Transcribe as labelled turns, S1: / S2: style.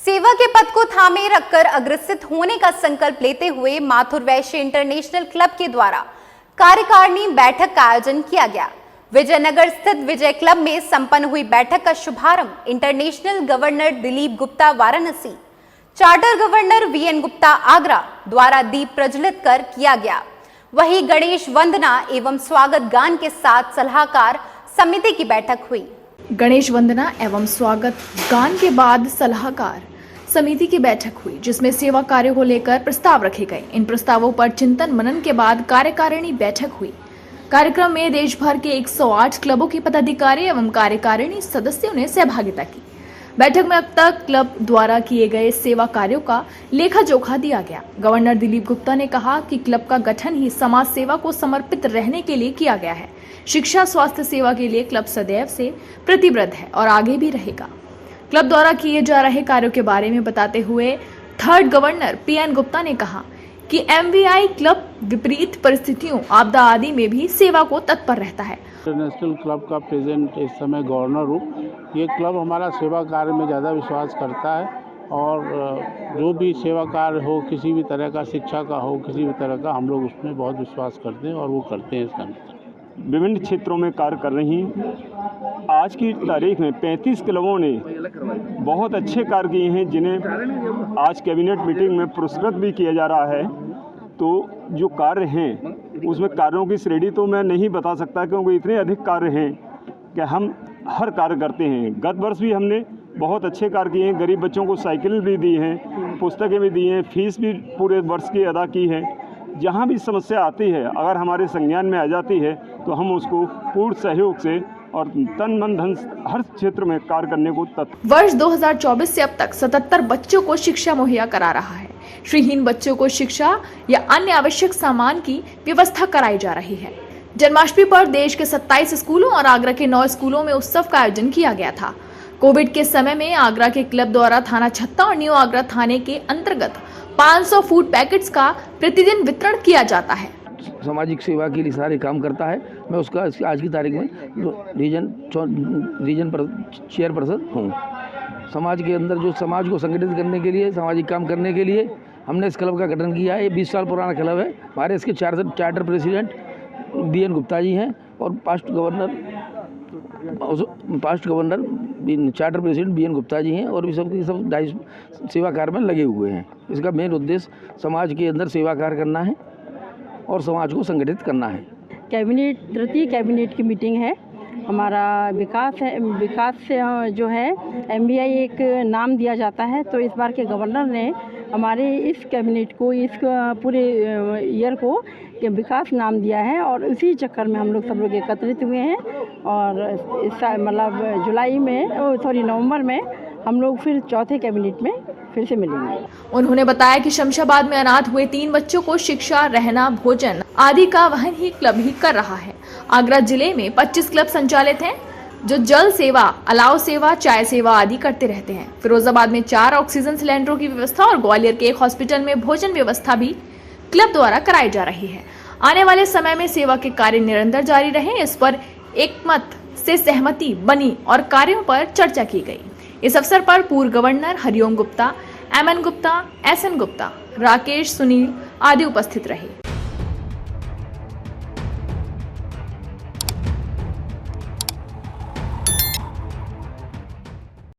S1: सेवा के पद को थामे रखकर अग्रसित होने का संकल्प लेते हुए माथुर वैश्य इंटरनेशनल क्लब के द्वारा कार्यकारिणी बैठक का आयोजन किया गया। विजयनगर स्थित विजय क्लब में संपन्न हुई बैठक का शुभारंभ international governor Dilip Gupta Varanasi, charter governor VN Gupta Agra द्वारा दीप प्रज्वलित कर किया गया। वहीं गणेश वंदना एवं स्वागत गान के साथ सलाहकार समिति की बैठक हुई।
S2: गणेश वंदना एवं स्वागत गान के बाद सलाहकार समिति की बैठक हुई, जिसमें सेवा कार्यों को लेकर प्रस्ताव रखे गए। इन प्रस्तावों पर चिंतन मनन के बाद कार्यकारिणी बैठक हुई। कार्यक्रम में देश भर के 108 क्लबों के पदाधिकारी एवं कार्यकारिणी सदस्यों ने सहभागिता की। बैठक में अब तक क्लब द्वारा किए गए सेवा कार्यों का लेखा जोखा दिया गया। गवर्नर दिलीप गुप्ता ने कहा कि क्लब का गठन ही समाज सेवा को समर्पित रहने के लिए किया गया है। शिक्षा स्वास्थ्य सेवा के लिए क्लब सदैव से प्रतिबद्ध है और आगे भी रहेगा। क्लब द्वारा किए जा रहे कार्यों के बारे में बताते हुए थर्ड गवर्नर पीएन गुप्ता ने कहा कि एमवीआई क्लब विपरीत परिस्थितियों, आपदा आदि में भी सेवा को तत्पर रहता है।
S3: इंटरनेशनल क्लब का प्रेजेंट इस समय गवर्नर हूँ। ये क्लब हमारा सेवा कार्य में ज़्यादा विश्वास करता है और जो भी सेवा कार्य हो, किसी भी तरह का, शिक्षा का हो, किसी भी तरह का, हम लोग उसमें बहुत विश्वास करते हैं और वो करते हैं। इसका
S4: विभिन्न क्षेत्रों में कार्य कर रही आज की तारीख में 35 क्लबों ने बहुत अच्छे कार्य किए हैं, जिन्हें आज कैबिनेट मीटिंग में पुरस्कृत भी किया जा रहा है। तो जो कार्य हैं उसमें कार्यों की श्रेणी तो मैं नहीं बता सकता, क्योंकि इतने अधिक कार्य हैं कि हम हर कार्य करते हैं। गत वर्ष भी हमने बहुत अच्छे कार्य किए हैं। गरीब बच्चों को साइकिल भी दी हैं, पुस्तकें भी दी हैं, फीस भी पूरे वर्ष की अदा की है। जहाँ भी समस्या आती है, अगर हमारे संज्ञान में आ जाती है तो हम उसको पूर्ण सहयोग से और तन मन धन हर क्षेत्र में कार्य करने को तत्पर।
S2: वर्ष 2024 से अब तक 77 बच्चों को शिक्षा मुहैया करा रहा है। श्रीहीन बच्चों को शिक्षा या अन्य आवश्यक सामान की व्यवस्था कराई जा रही है। जन्माष्टमी पर देश के 27 स्कूलों और आगरा के 9 स्कूलों में उत्सव का आयोजन किया गया था। कोविड के समय में आगरा के क्लब द्वारा थाना छत्ता और न्यू आगरा थाने के अंतर्गत 500 फूड पैकेट्स का प्रतिदिन वितरण किया जाता है।
S5: सामाजिक सेवा के लिए सारे काम करता है। मैं उसका आज की तारीख में रीजन पर चेयरपर्सन हूँ। समाज के अंदर जो समाज को संगठित करने के लिए, सामाजिक काम करने के लिए हमने इस क्लब का गठन किया है। ये 20 साल पुराना क्लब है। हमारे इसके charter president VN Gupta ji हैं और past governor charter president VN Gupta ji हैं और भी सब सेवा कार्य में लगे हुए हैं। इसका मेन उद्देश्य समाज के अंदर सेवा कार्य करना है और समाज को संगठित करना है।
S6: तृतीय कैबिनेट की मीटिंग है। हमारा विकास से जो है एमवीआई एक नाम दिया जाता है। तो इस बार के गवर्नर ने हमारे इस कैबिनेट को, इस पूरे ईयर को विकास नाम दिया है और उसी चक्कर में हम लोग सब लोग एकत्रित हुए हैं। और इस मतलब नवंबर में हम लोग फिर चौथे कैबिनेट में फिर से मिलेंगे।
S2: उन्होंने बताया कि शमशाबाद में अनाथ हुए 3 बच्चों को शिक्षा, रहना, भोजन आदि का वहन ही क्लब ही कर रहा है। आगरा जिले में 25 क्लब संचालित हैं, जो जल सेवा, अलाव सेवा, चाय सेवा आदि करते रहते हैं। फिरोजाबाद में 4 ऑक्सीजन सिलेंडरों की व्यवस्था और ग्वालियर के एक हॉस्पिटल में भोजन व्यवस्था भी क्लब द्वारा कराई जा रही है। आने वाले समय में सेवा के कार्य निरंतर जारी रहे, इस पर एकमत से सहमति बनी और कार्यों पर चर्चा की गई। इस अवसर पर पूर्व governor Hariom Gupta, MN Gupta, SN Gupta, Rakesh, Sunil आदि उपस्थित रहे।